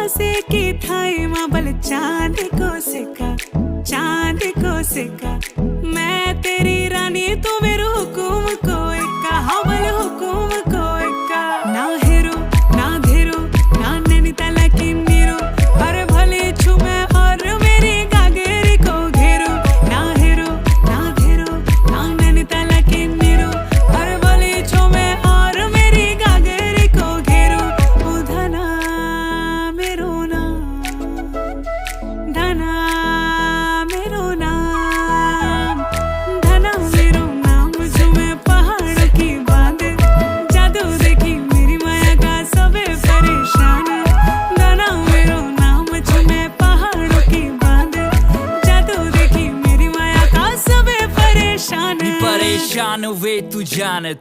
से की थाई माबल चांद को सिक्का मैं तेरी रानी तू मेरू हुकुम को इक्का हवल हुकुम को इक्का ना हेरो ना धेरो ना नैनीताल की नीरो हर भले छुमे और मेरी गागेरी को घेरो ना हेरो ना धेरो ना नैनीताल की नीरो हर भले छुमे और मेरी गागेरी को घेरो ओ धना मेरो नाम धना मेरो नाम धना मेरो नाम झूमे पहाड़ों की बांधे जादू देखी मेरी माया का सबे परेशान धना मेरो नाम झूमे पहाड़ों की बांधे जादू देखी मेरी माया का सबे परेशान परेशान हुए तू जाने